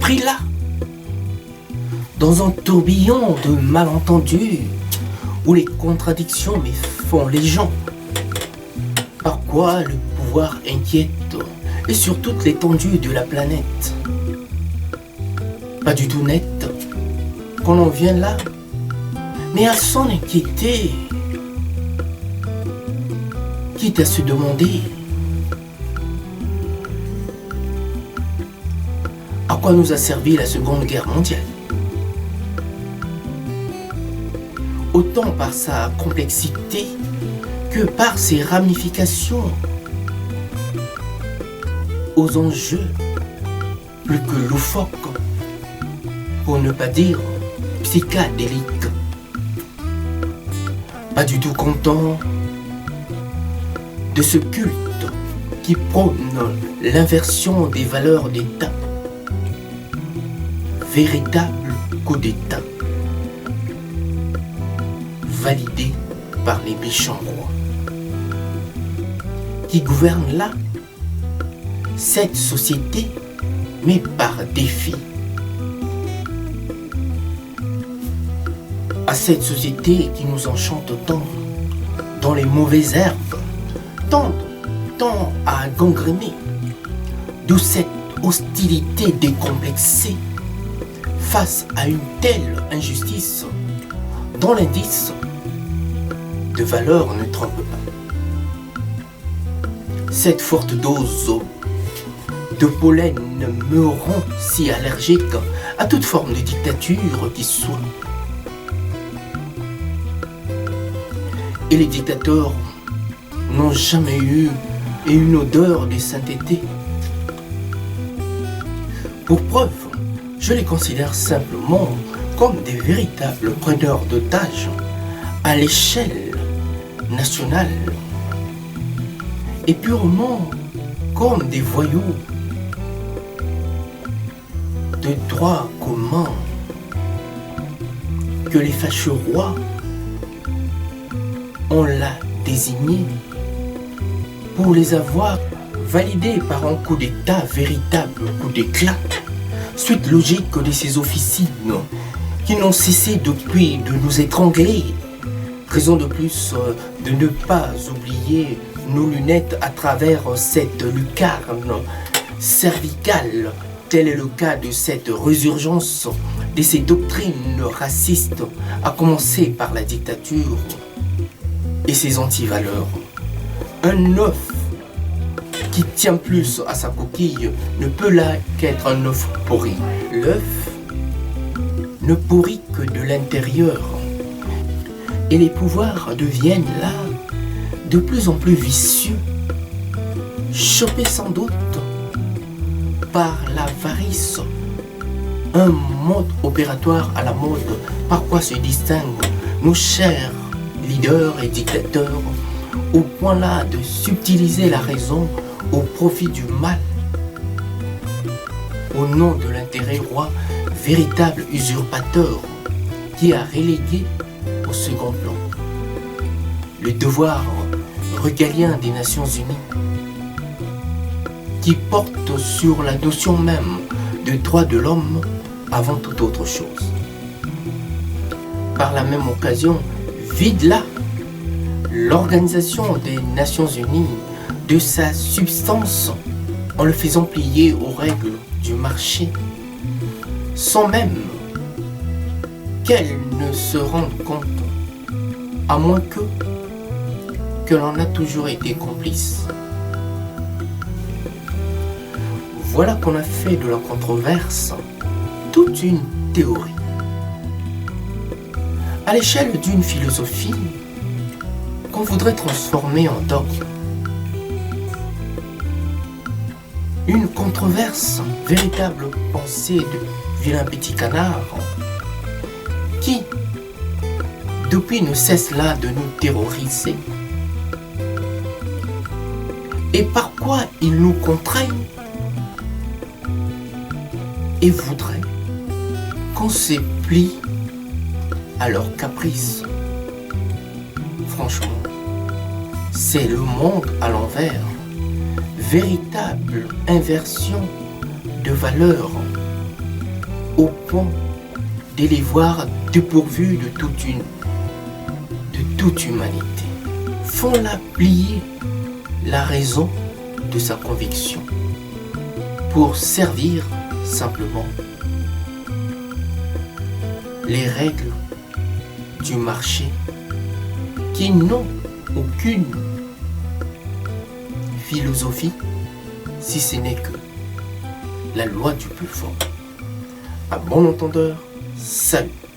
pris là, dans un tourbillon de malentendus, où les contradictions font les gens. Par quoi le pouvoir inquiète, et sur toute l'étendue de la planète. Pas du tout net, qu'on en vient là, mais à s'en inquiéter, quitte à se demander à quoi nous a servi la Seconde Guerre mondiale. Autant par sa complexité que par ses ramifications aux enjeux plus que loufoques, pour ne pas dire psychédéliques. Pas du tout content de ce culte qui prône l'inversion des valeurs d'État. Véritable coup d'État validé par les méchants rois qui gouvernent là cette société, mais par défi. À cette société qui nous enchante tant, dans les mauvaises herbes, tant à gangréner, d'où cette hostilité décomplexée face à une telle injustice dont l'indice de valeur ne trompe pas. Cette forte dose de pollen me rend si allergique à toute forme de dictature qui soit. Et les dictateurs n'ont jamais eu une odeur de sainteté. Pour preuve, je les considère simplement comme des véritables preneurs d'otages à l'échelle nationale et purement comme des voyous de droit commun que les fâcheux rois ont là désigné pour les avoir validés par un coup d'État, véritable coup d'éclat, suite logique de ces officines qui n'ont cessé depuis de nous étrangler. Raison de plus de ne pas oublier nos lunettes à travers cette lucarne cervicale. Tel est le cas de cette résurgence de ces doctrines racistes, à commencer par la dictature et ses antivaleurs. Un œuf qui tient plus à sa coquille ne peut là qu'être un œuf pourri. L'œuf ne pourrit que de l'intérieur. Et les pouvoirs deviennent là de plus en plus vicieux, chopés sans doute par l'avarice, un mode opératoire à la mode, par quoi se distinguent nos chers leaders et dictateurs, au point là de subtiliser la raison au profit du mal, au nom de l'intérêt roi, véritable usurpateur qui a relégué au second plan le devoir régalien des Nations Unies, qui porte sur la notion même de droit de l'homme avant toute autre chose. Par la même occasion, vide là l'Organisation des Nations Unies de sa substance en le faisant plier aux règles du marché, sans même qu'elle ne se rende compte, à moins que l'on a toujours été complice. Voilà qu'on a fait de la controverse toute une théorie. À l'échelle d'une philosophie qu'on voudrait transformer en dogme. Une controverse, véritable pensée de vilain petit canard, qui, depuis, ne cesse là de nous terroriser. Et par quoi ils nous contraignent et voudraient qu'on se plie à leurs caprices. Franchement, c'est le monde à l'envers, véritable inversion de valeurs au point de les voir dépourvus de toute humanité, font-la plier la raison de sa conviction pour servir simplement les règles du marché qui n'ont aucune philosophie si ce n'est que la loi du plus fort. À bon entendeur, salut.